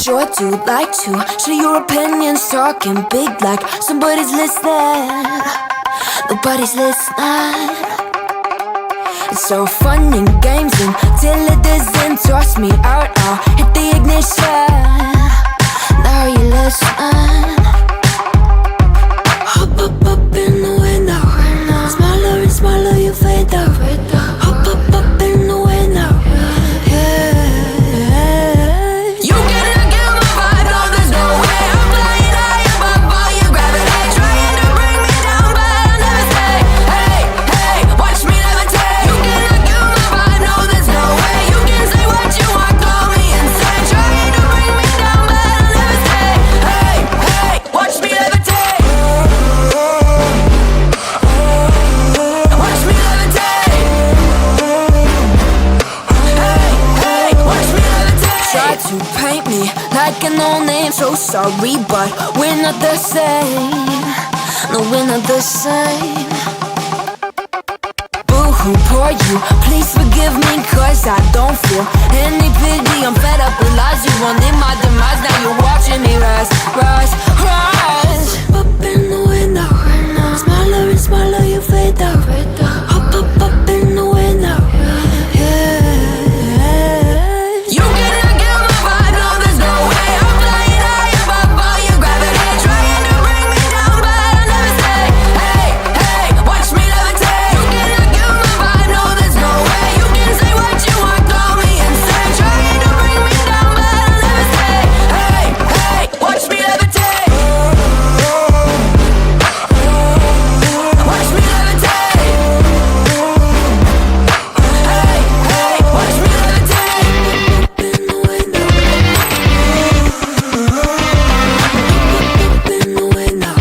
sure do like to share your opinions, talking big like somebody's listening. Nobody's listening. It's so fun and games until it doesn't. Toss me out, I'll hit the ignition. Now you listen. Hop up in the window. Smaller and smaller you fade out. Hop up in the window. You cannot get my vibe, no there's no way. I'm flying high above all your gravity, trying to bring me down, but I'll never stay. Hey, hey, watch me levitate. You cannot get my vibe, no there's no way. You can say what you want, call me insane, trying to bring me down, but I'll never stay. Hey, hey, watch me levitate. Watch me levitate. Hey, hey, watch me levitate. Try to paint me like a no-name, so sorry, but we're not the same. No, we're not the same. Boo-hoo, poor you, please forgive me, cause I don't feel any pity. I'm fed up with lies, you wanted my demise. Now you're watching me rise, rise, rise. Up in the window. Smaller and smaller you fade out. Hop up in the window. You cannot get my vibe, no there's no way. I'm flying high above all your gravity, trying to bring me down, but I'll never stay. Hey, hey, watch me levitate. You cannot get my vibe, no there's no way. You can say what you want, call me insane, trying to bring me down, but I'll never stay. Hey, hey, watch me levitate. Watch me levitate. Hey, hey, watch me levitate. Up in the window. Up in the window.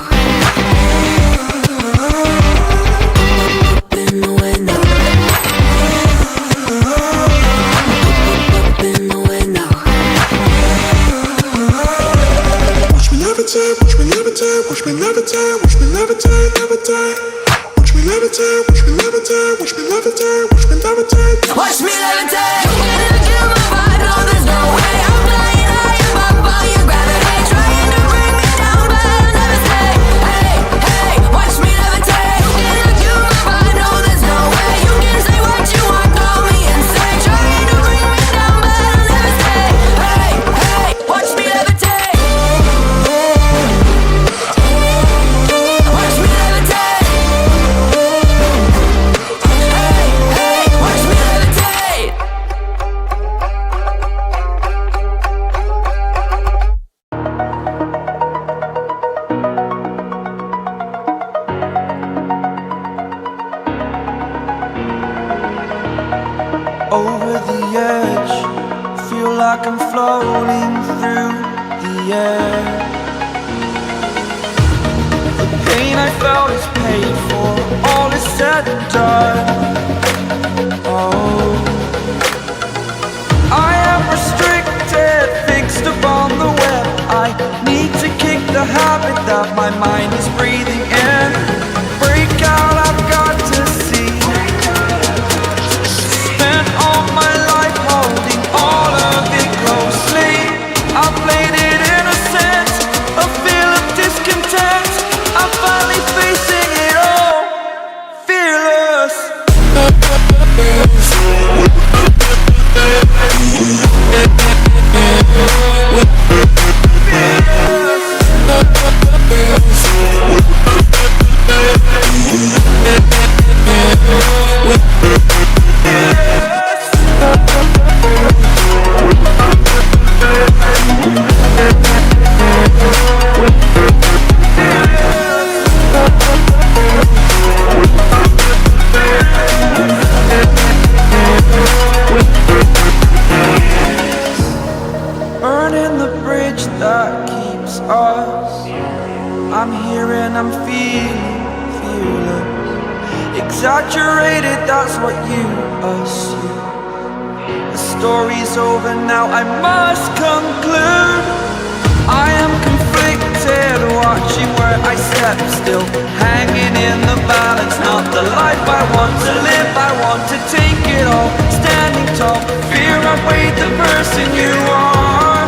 Up in the window. Up in the window. Watch me levitate, watch me levitate, watch me levitate, watch me levitate, levitate. Watch me levitate, watch me levitate, watch me levitate, watch me levitate. Watch me levitate. You cannot get my vibe, no there's no way. I'm flying high above all your gravity, trying to bring me down, but I'll never stay. Hey, hey, watch me levitate. You cannot get my vibe, no there's no way. You can say what you want, call me insane, trying to bring me down, but I'll never stay. Hey, hey, watch me levitate. Watch me levitate. Hey, hey, watch me levitate. Over the edge, feel like I'm floating through the air. The pain I felt is paid for, all is said and done. Oh, I am restricted, fixed upon the web. I need to kick the habit that my mind is breathing in. Break out, I've got to see. Spent all my life holding all of it closely. I played it innocent, a feel of discontent. I'm finally facing it all, fearless. Burning the bridge that keeps us. I'm here and I'm feeling fearless. Exaggerated, that's what you assume. The story's over now, I must conclude. I am conflicted, watching where I step still, hanging in the balance. Not the life I want to live, I want to take it all. Standing tall, fear I weighed the person you are.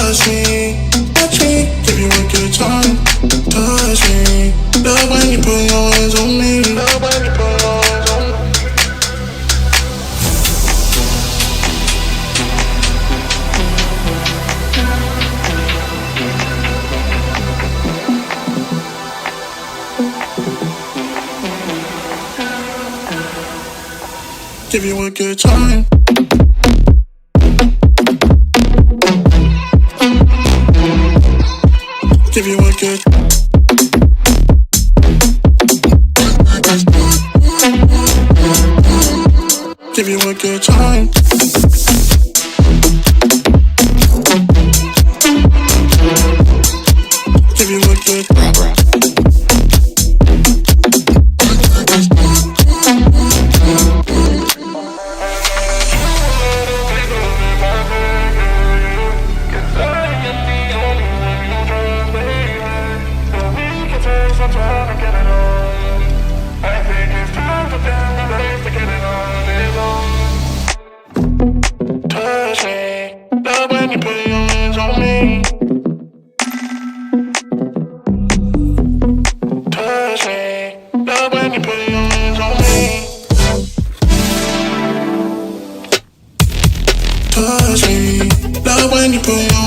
touch me, give you a good time. Touch me, love when you put your hands on me. Love when you put your hands on me. Give you a good time. Give you a good. Give you a good time. Give you a good. Touch me, love when you put your hands on me. Touch me, love when you put your hands on me. Touch me, love when you put your